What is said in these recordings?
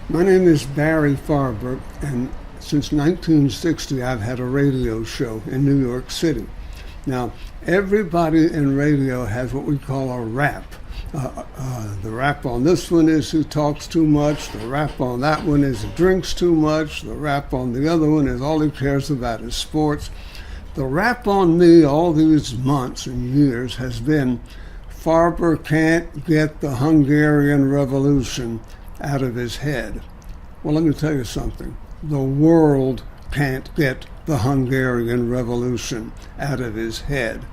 My name is Barry Farber, and since 1960 I've had a radio show in New York City. Now, everybody in radio has what we call a rap. The rap on this one is who talks too much. The rap on that one is who drinks too much. The rap on the other one is all he cares about is sports. The rap on me all these months and years has been Farber can't get the Hungarian Revolution out of his head. Well, let me tell you something. The world can't get the Hungarian Revolution out of his head.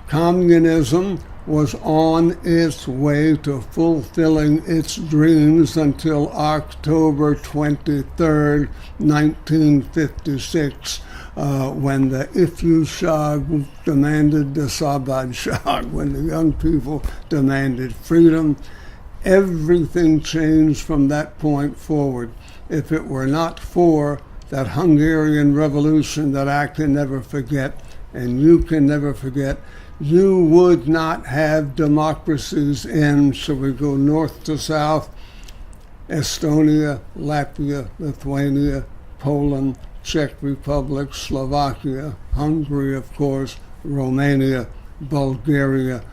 Communism was on its way to fulfilling its dreams until October 23rd, 1956, when the Ifjúság demanded the Szabadság, when the young people demanded freedom. Everything changed from that point forward. If it were not for that Hungarian Revolution that I can never forget, and you can never forget, you would not have democracies in, shall we go north to south, Estonia, Latvia, Lithuania, Poland, Czech Republic, Slovakia, Hungary, of course, Romania, Bulgaria,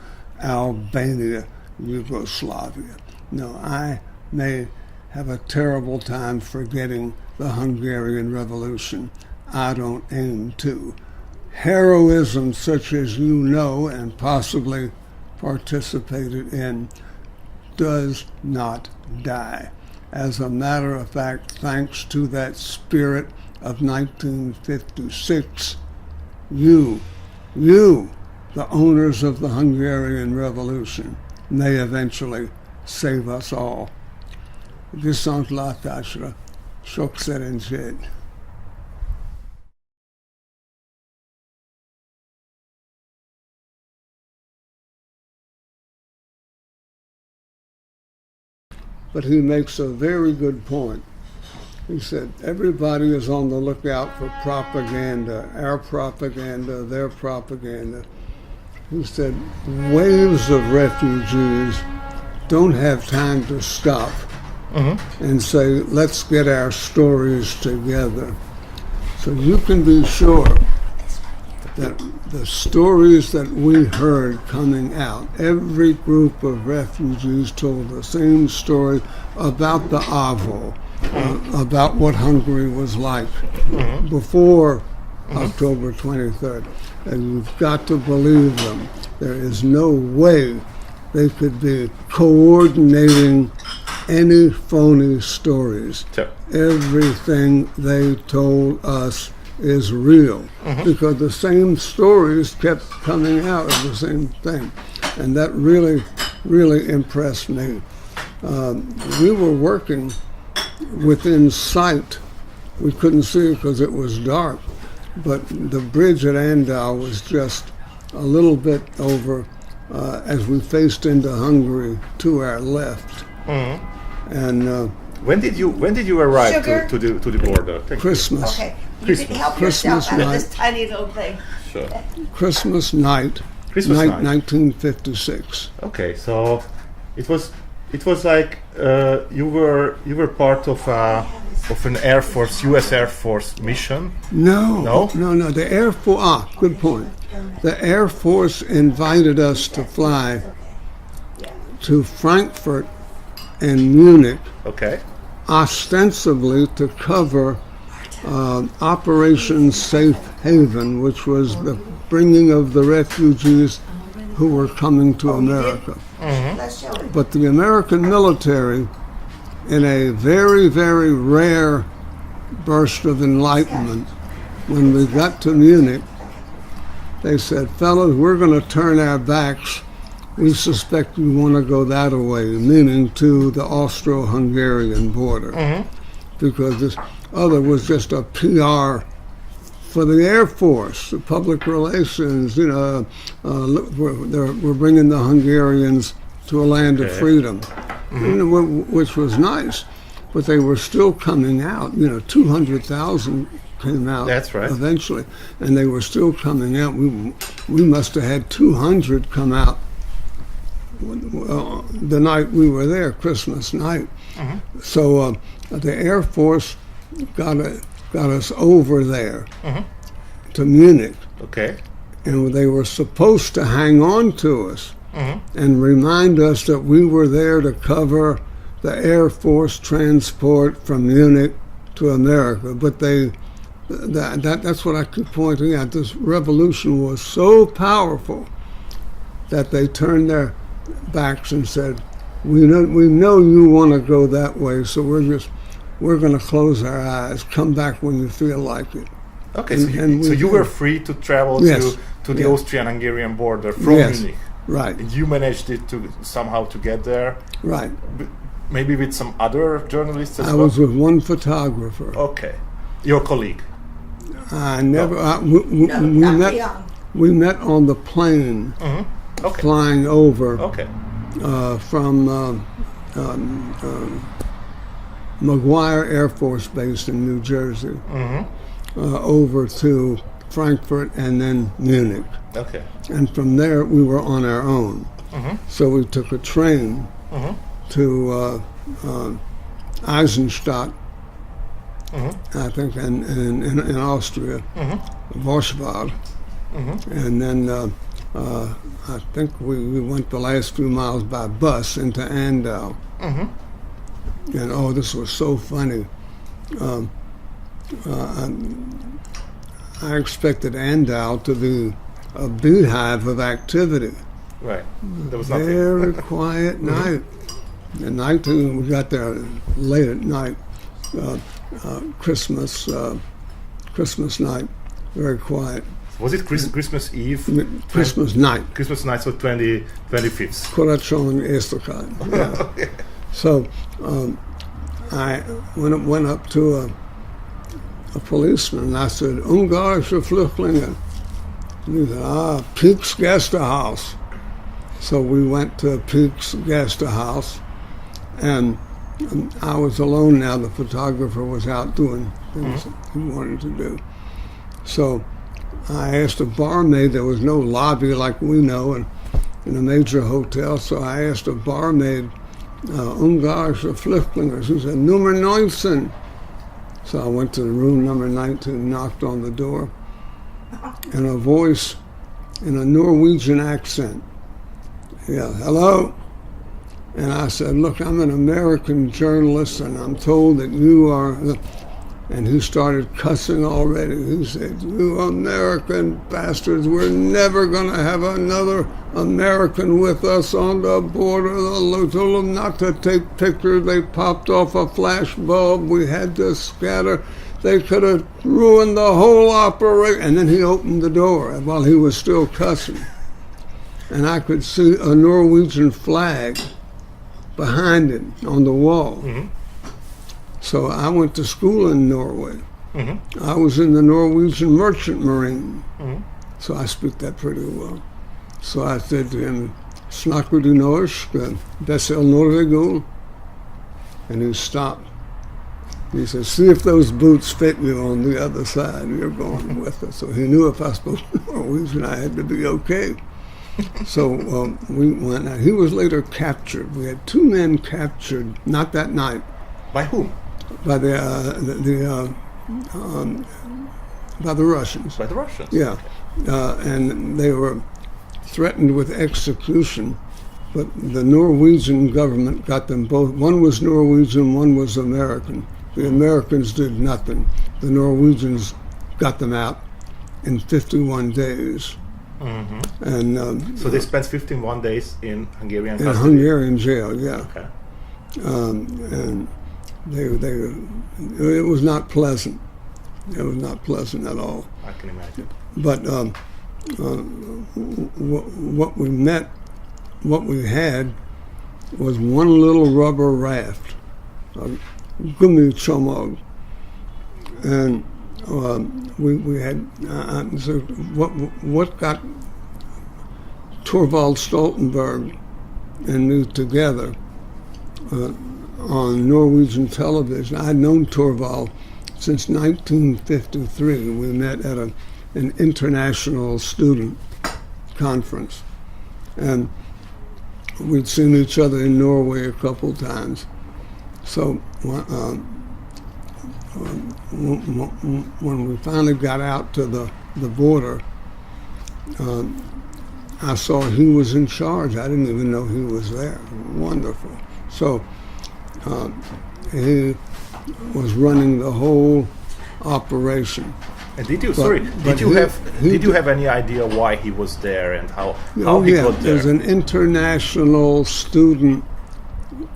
Albania, Yugoslavia. No, I may have a terrible time forgetting the Hungarian Revolution. I don't aim to. Heroism such as you know and possibly participated in does not die. As a matter of fact, thanks to that spirit of 1956, you, the owners of the Hungarian Revolution, may eventually save us all. Viszontlátásra, sok szerencsét. But he makes a very good point. He said, everybody is on the lookout for propaganda, our propaganda, their propaganda. He said, waves of refugees don't have time to stop and say, let's get our stories together. So you can be sure that the stories that we heard coming out, every group of refugees told the same story about the AVO, about what Hungary was like before October 23rd. And you've got to believe them. There is no way they could be coordinating any phony stories. Sure. Everything they told us is real because the same stories kept coming out of the same thing. And that really, really impressed me. We were working within sight. We couldn't see it because it was dark, but the bridge at Andau was just a little bit over as we faced into Hungary to our left. And when did you arrive to the border? Thank Christmas. Okay, you Christmas. can help Christmas yourself out of this night. tiny little thing. you. Sure. Christmas night, Christmas night. 1956. Okay, so it was like you were part of an Air Force, U.S. Air Force mission. No. No? The Air Force. Good point. The Air Force invited us to fly to Frankfurt and Munich, Okay. ostensibly to cover Operation Safe Haven, which was the bringing of the refugees who were coming to America. Let's show it. But the American military, in a very, very rare burst of enlightenment, when we got to Munich, they said, fellas, we're going to turn our backs. We suspect you want to go that way, meaning to the Austro-Hungarian border. Because this other was just a PR for the Air Force, the public relations, we're bringing the Hungarians to a land of freedom, which was nice. But they were still coming out, 200,000 came out. That's right. Eventually, and they were still coming out. We must have had 200 come out the night we were there, Christmas night. So the Air Force got us over there to Munich, Okay. and they were supposed to hang on to us and remind us that we were there to cover the Air Force transport from Munich to America. But that's what I keep pointing out. This revolution was so powerful that they turned their backs and said, we know you want to go that way, so we're going to close our eyes. Come back when you feel like it. Okay, And so we you did. were free to travel Yes. to the Yeah. Austrian-Hungarian border from Yes. Munich. Right, And you managed it to somehow to get there, right. maybe with some other journalists as I well? was with one photographer. Okay. Your colleague. I never. We not met. young. We met on the plane Okay. flying over Okay. from McGuire Air Force Base in New Jersey over to Frankfurt and then Munich. Okay. And from there, we were on our own. So we took a train to Eisenstadt, I think, in Austria, Warschau. And then I think we went the last few miles by bus into Andau. And oh, this was so funny. I expected Andau to be a beehive of activity. Right. There was nothing. Very quiet night. At night, we got there late at night, Christmas night, very quiet. Was it Christmas Eve? Christmas night, Christmas night, so 25th. Corazon Estacad. Yeah. So I went up to a policeman and I said, Ungarische Flüchtlinge. And he said, Peek's Gästehaus. So we went to Peek's Gästehaus, and I was alone now. The photographer was out doing things he wanted to do. So I asked a barmaid. There was no lobby like we know in a major hotel, so I asked a barmaid, Ungarische Flüchtlinge. She said, Nummer 19. So I went to the room number 19, knocked on the door, and a voice in a Norwegian accent. Yeah, hello? And I said, look, I'm an American journalist, and I'm told that you are... And he started cussing already. He said, you American bastards, we're never going to have another American with us on the border. They told them not to take pictures. They popped off a flash bulb. We had to scatter. They could have ruined the whole operation. And then he opened the door while he was still cussing. And I could see a Norwegian flag behind it on the wall. So I went to school in Norway. I was in the Norwegian Merchant Marine. So I speak that pretty well. So I said to him, Snakker du norsk? Bessel Norvego? And he stopped. He said, see if those boots fit you on the other side. You're going with us. So he knew if I spoke Norwegian, I had to be okay. So we went out. He was later captured. We had 2 men captured, not that night. By whom? By the Russians. By the Russians. Yeah, and they were threatened with execution, but the Norwegian government got them both. One was Norwegian, one was American. The Americans did nothing. The Norwegians got them out in 51 days. And So they spent 51 days in Hungarian in custody. Hungarian jail. Yeah. Okay. And it was not pleasant. It was not pleasant at all. I can imagine. But what we had was one little rubber raft, a gummichomog, and we had. So what got Thorvald Stoltenberg and me together on Norwegian television? I'd known Thorvald since 1953. We met at an international student conference, and we'd seen each other in Norway a couple times. So when we finally got out to the border, I saw he was in charge. I didn't even know he was there. Wonderful. So he was running the whole operation. And did you But have any idea why he was there and how Oh he yeah, got there? there's an international student.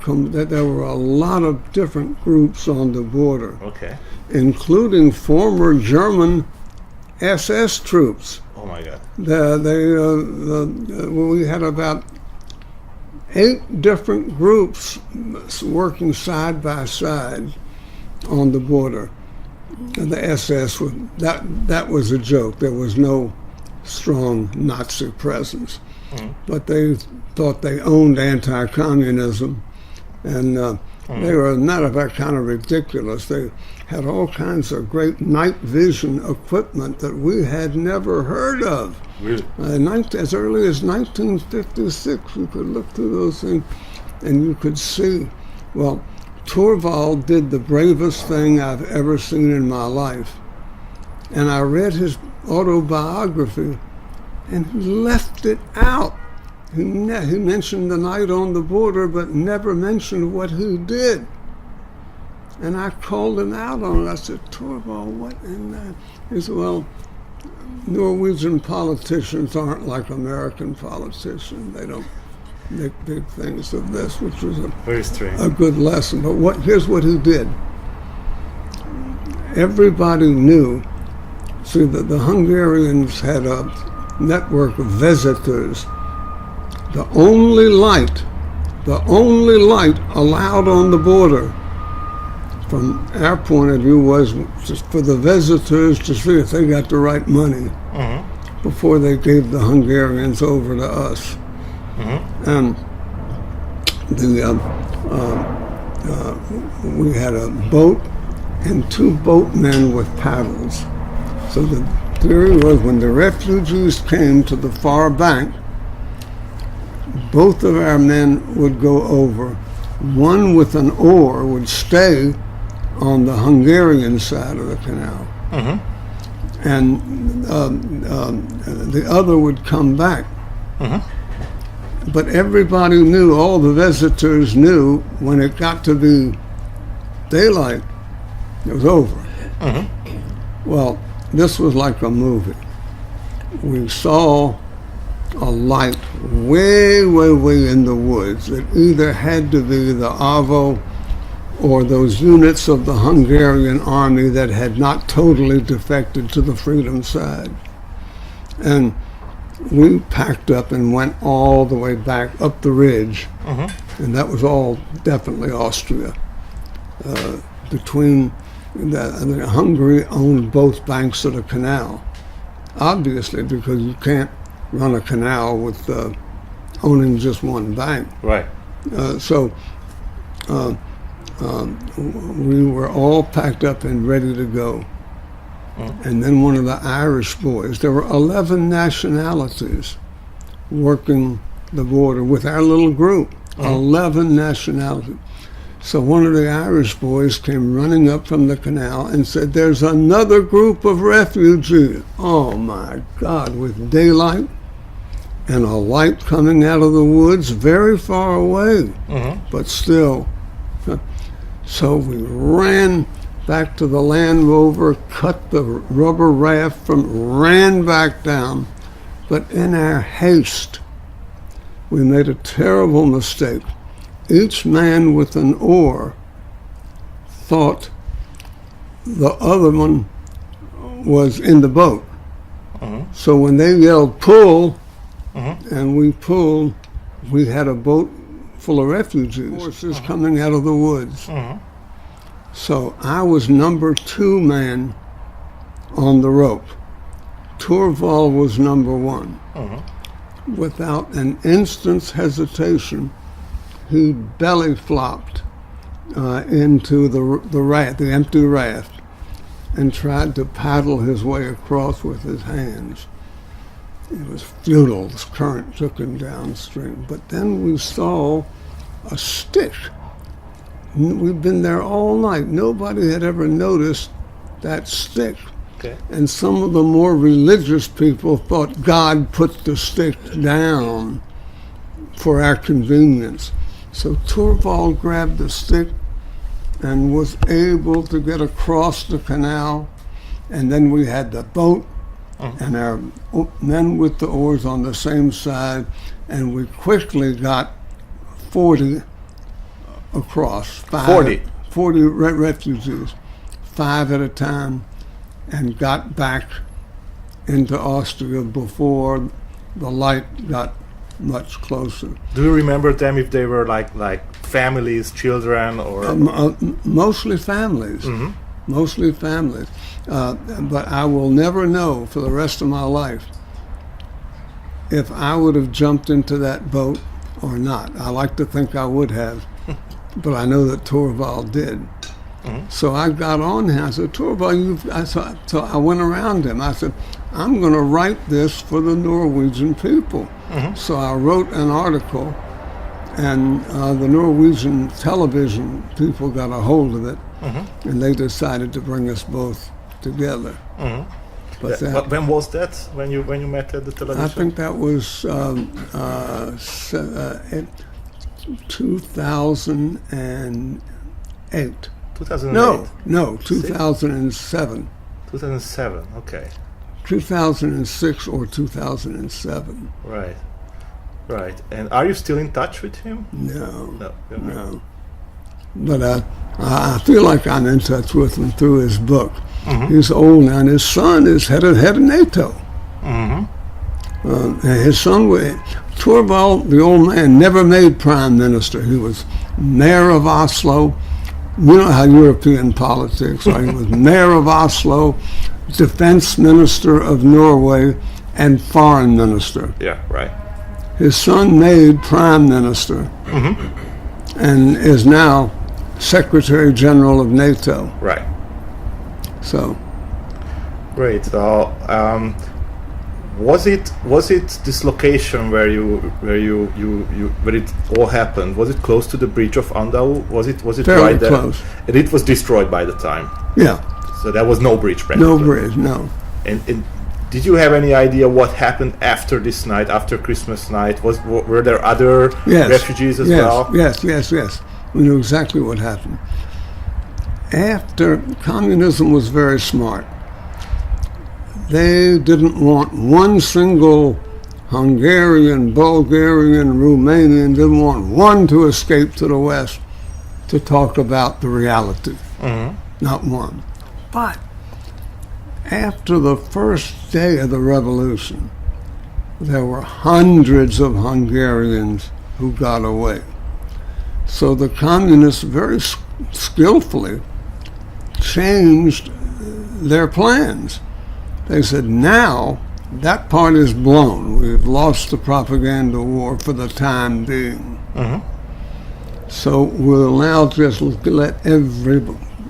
There were a lot of different groups on the border, Okay. including former German SS troops. Oh my God. We had about 8 different groups working side by side on the border. The SS that was a joke. There was no strong Nazi presence, but they thought they owned anti-communism, and they were, matter of fact, kind of ridiculous. They had all kinds of great night vision equipment that we had never heard of. Really? As early as 1956, you could look through those things and you could see. Well, Torvald did the bravest thing I've ever seen in my life. And I read his autobiography, and he left it out. He mentioned the night on the border, but never mentioned what he did. And I called him out on it. I said, Torvald, what in that? He said, well, Norwegian politicians aren't like American politicians. They don't make big things of this, which was Very strange. a good lesson. But here's what he did. Everybody knew, see, that the Hungarians had a network of visitors. The only light allowed on the border, from our point of view, was just for the visitors to see if they got the right money before they gave the Hungarians over to us. And we had a boat and 2 boatmen with paddles. So the theory was, when the refugees came to the far bank, both of our men would go over. One with an oar would stay on the Hungarian side of the canal, and the other would come back. But everybody knew, all the visitors knew, when it got to be daylight, it was over. Well, this was like a movie. We saw a light way, way, way in the woods. It either had to be the AVO or those units of the Hungarian army that had not totally defected to the freedom side. And we packed up and went all the way back up the ridge, and that was all definitely Austria. Hungary owned both banks of the canal, obviously, because you can't run a canal with owning just one bank. Right. So we were all packed up and ready to go. And then one of the Irish boys, there were 11 nationalities working the border with our little group, 11 nationalities. So one of the Irish boys came running up from the canal and said, there's another group of refugees. Oh my God, with daylight and a light coming out of the woods very far away, but still. So we ran back to the Land Rover, cut the rubber raft ran back down. But in our haste, we made a terrible mistake. Each man with an oar thought the other one was in the boat. So when they yelled, pull, and we pulled, we had a boat full of refugees, horses coming out of the woods. So I was number 2 man on the rope. Torvald was number 1. Without an instant's hesitation, he belly flopped into the empty raft, and tried to paddle his way across with his hands. It was futile. The current took him downstream. But then we saw a stick We've been there all night. Nobody had ever noticed that stick. Okay. And some of the more religious people thought God put the stick down for our convenience. So Torvald grabbed the stick and was able to get across the canal. And then we had the boat and our men with the oars on the same side, and we quickly got 40 across. 40 refugees, 5 at a time, and got back into Austria before the light got much closer. Do you remember them, if they were like families, children, or Mostly families. Mostly families. But I will never know for the rest of my life if I would have jumped into that boat or not. I like to think I would have, but I know that Torvald did. So I got on him. I said, Torvald, so I went around him. I said, I'm going to write this for the Norwegian people. So I wrote an article, and the Norwegian television people got a hold of it, and they decided to bring us both together. But when was that? When you met at the television? I think that was 2008. 2008? No, 2007. 2007, okay. 2006 or 2007. Right. And are you still in touch with him? No. You're not. But I feel like I'm in touch with him through his book. He's old now, and his son is head of NATO. And his son, Torvald, the old man, never made prime minister. He was mayor of Oslo. You know how European politics are. He was mayor of Oslo, defense minister of Norway, and foreign minister. Yeah, right. His son made prime minister and is now secretary general of NATO. Right. So. Great. So, was it this location where it all happened? Was it close to the bridge of Andau? Was it Fairly right there? Close. And it was destroyed by the time. Yeah. So there was no bridge. Practically. No bridge. No. And did you have any idea what happened after this night, after Christmas night? Were there other refugees as well? Yes. We knew exactly what happened. After communism was very smart. They didn't want one single Hungarian, Bulgarian, Romanian, didn't want one to escape to the West to talk about the reality. Not one. But after the first day of the revolution, there were hundreds of Hungarians who got away. So the communists very skillfully changed their plans. They said, now that part is blown. We've lost the propaganda war for the time being. So we'll now just we'll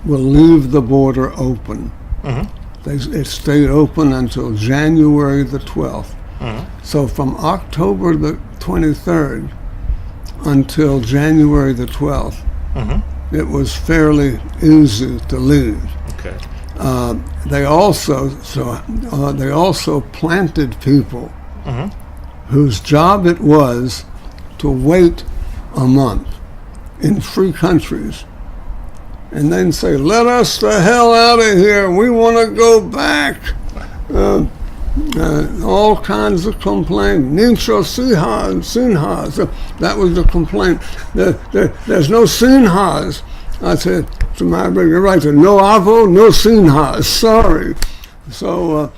leave the border open. It stayed open until January the 12th. So from October the 23rd until January the 12th, it was fairly easy to leave. Okay. They also planted people whose job it was to wait a month in free countries and then say, let us the hell out of here, we want to go back. All kinds of complaints. Nincho Sinhas. That was the complaint. There's no Sinhas. I said to my brother, you're right, no Avo, no Sinhas. Sorry. So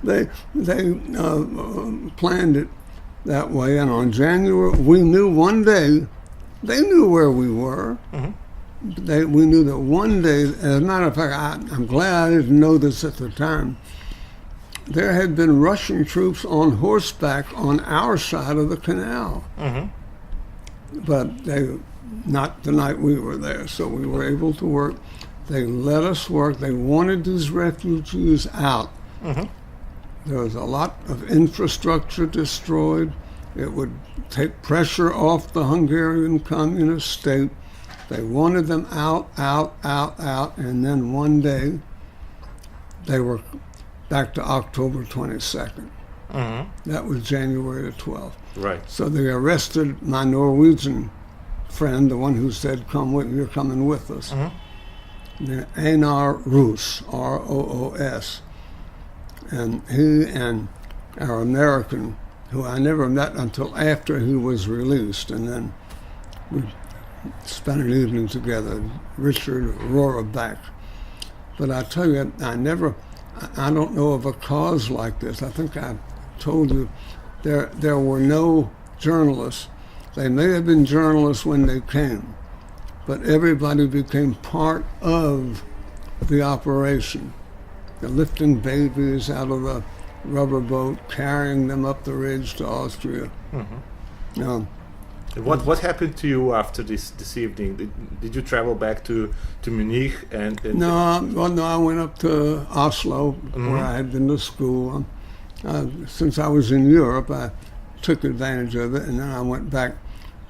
they planned it that way. And on January, we knew one day, they knew where we were. We knew that one day, as a matter of fact, I'm glad I didn't know this at the time, there had been Russian troops on horseback on our side of the canal. But not the night we were there, so we were able to work. They let us work. They wanted these refugees out. There was a lot of infrastructure destroyed. It would take pressure off the Hungarian communist state. They wanted them out, and then one day they were back to October 22nd. That was January the 12th. Right. So they arrested my Norwegian friend, the one who said, "Come with, you're coming with us." Einar Roos, R-O-O-S. And he and our American, who I never met until after he was released, and then we spent an evening together, Richard Roraback. But I tell you, I don't know of a cause like this. I think I told you there were no journalists. They may have been journalists when they came, but everybody became part of the operation. They're lifting babies out of a rubber boat, carrying them up the ridge to Austria. Now, what happened to you after this evening? Did you travel back to Munich and no, I went up to Oslo, where I had been to school. Since I was in Europe, I took advantage of it, and then I went back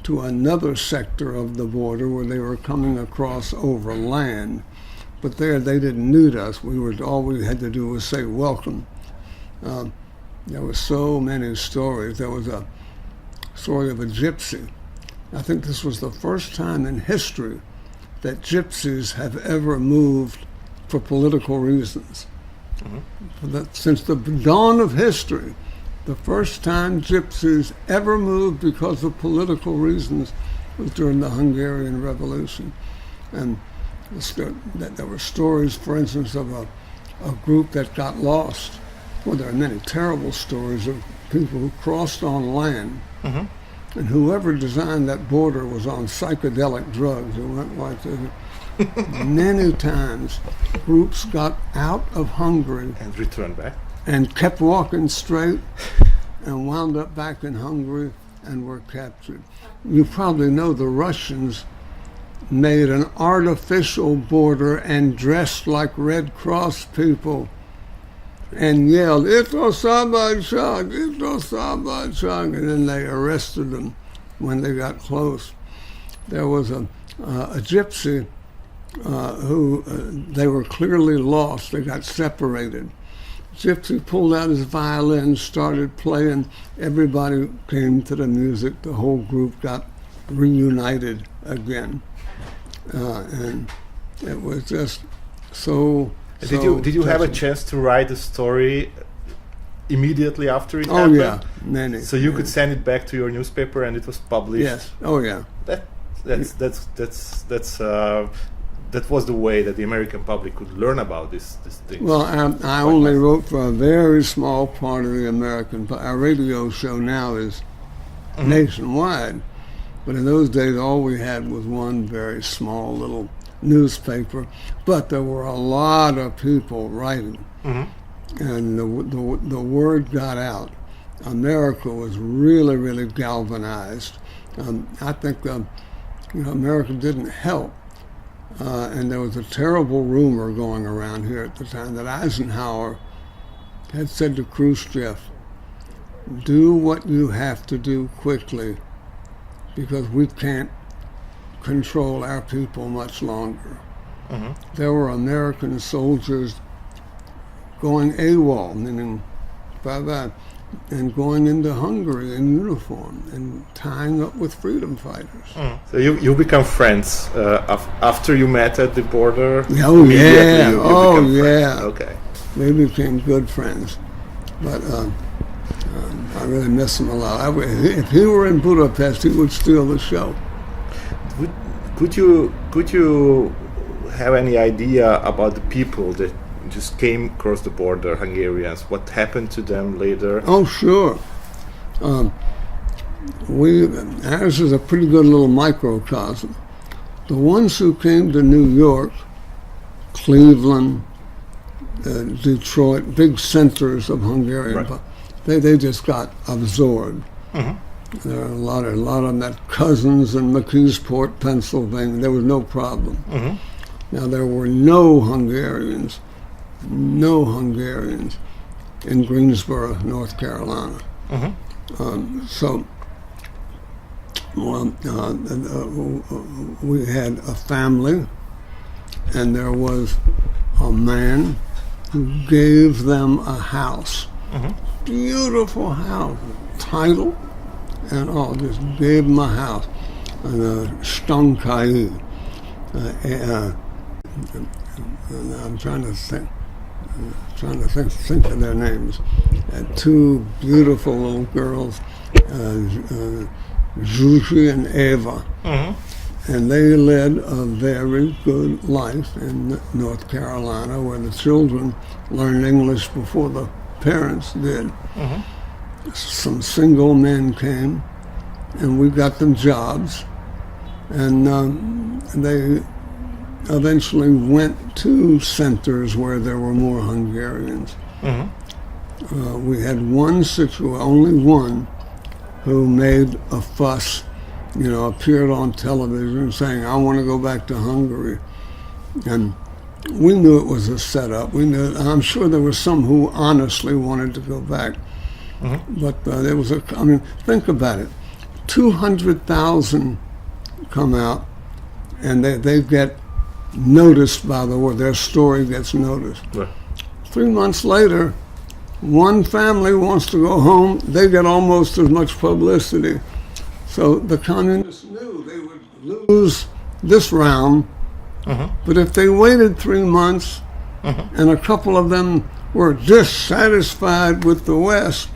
to another sector of the border where they were coming across over land. But there they didn't need us. All we had to do was say welcome. There were so many stories. There was a story of a gypsy. I think this was the first time in history that gypsies have ever moved for political reasons. Since the dawn of history, the first time gypsies ever moved because of political reasons was during the Hungarian Revolution. And there were stories, for instance, of a group that got lost. Well, there are many terrible stories of people who crossed on land, and whoever designed that border was on psychedelic drugs. It went like this. Many times, groups got out of Hungary and returned back and kept walking straight and wound up back in Hungary and were captured. You probably know the Russians made an artificial border and dressed like Red Cross people and yelled, "Ito Sabadshag, Ito Sabadshag," and then they arrested them when they got close. There was a gypsy who they were clearly lost. They got separated. Gypsy pulled out his violin, started playing. Everybody came to the music. The whole group got reunited again. And it was just so. Did you have a chance to write the story immediately after it happened? Oh yeah, many. So you could send it back to your newspaper and it was published. Yes. Oh yeah. That was the way that the American public could learn about this thing. Well, I only wrote for a very small part of the American. Our radio show now is nationwide, but in those days all we had was one very small little newspaper. But there were a lot of people writing, and the word got out. America was really, really galvanized. I think America didn't help. And there was a terrible rumor going around here at the time that Eisenhower had said to Khrushchev, "Do what you have to do quickly because we can't control our people much longer." There were American soldiers going AWOL, meaning bye-bye, and going into Hungary in uniform and tying up with freedom fighters. So you become friends after you met at the border? Oh yeah, you yeah. Okay. We became good friends, but I really miss him a lot. If he were in Budapest, he would steal the show. Could you have any idea about the people that just came across the border, Hungarians? What happened to them later? Oh, sure. Ours is a pretty good little microcosm. The ones who came to New York, Cleveland, Detroit, big centers of Hungarian, they just got absorbed. There are a lot of them had cousins in McKeesport, Pennsylvania. There was no problem. Now there were no Hungarians in Greensboro, North Carolina. So Well, we had a family, and there was a man who gave them a house. Beautiful house, title, and all, just gave them a house. Stonkai. I'm trying to think of their names. Two beautiful little girls, Zuzi and Eva. And they led a very good life in North Carolina, where the children learned English before the parents did. Some single men came, and we got them jobs, and they eventually went to centers where there were more Hungarians. We had only one, who made a fuss, appeared on television saying, "I want to go back to Hungary." And we knew it was a setup. I'm sure there were some who honestly wanted to go back. But there was think about it. 200,000 come out, and they get noticed by the world. Their story gets noticed. Right. 3 months later, one family wants to go home. They get almost as much publicity. So the communists knew they would lose this round, but if they waited 3 months, and a couple of them were dissatisfied with the West,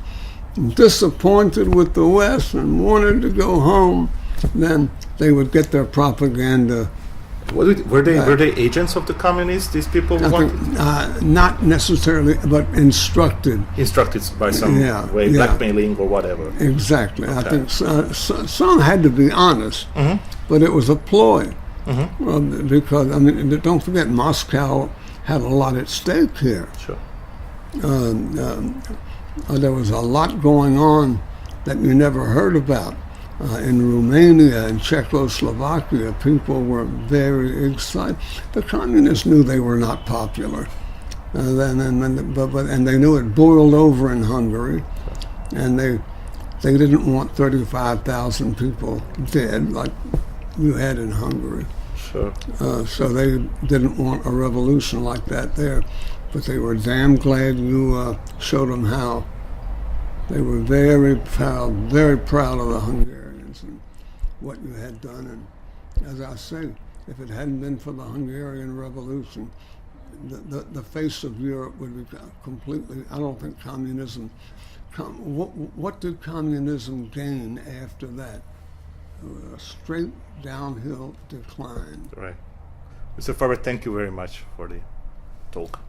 disappointed with the West, and wanted to go home, then they would get their propaganda. Were they agents of the communists? These people Not necessarily, but instructed by some way, blackmailing or whatever. Exactly. Okay. I think some had to be honest, but it was a ploy. Because don't forget, Moscow had a lot at stake here. Sure. There was a lot going on that you never heard about. In Romania and Czechoslovakia, people were very excited. The communists knew they were not popular, and they knew it boiled over in Hungary, and they didn't want 35,000 people dead like you had in Hungary. Sure. So they didn't want a revolution like that there, but they were damn glad you showed them how. They were very proud of the Hungarians and what you had done. And as I say, if it hadn't been for the Hungarian Revolution, the face of Europe would be completely, I don't think communism, what did communism gain after that? A straight downhill decline. Right. Mr. Farber, thank you very much for the talk.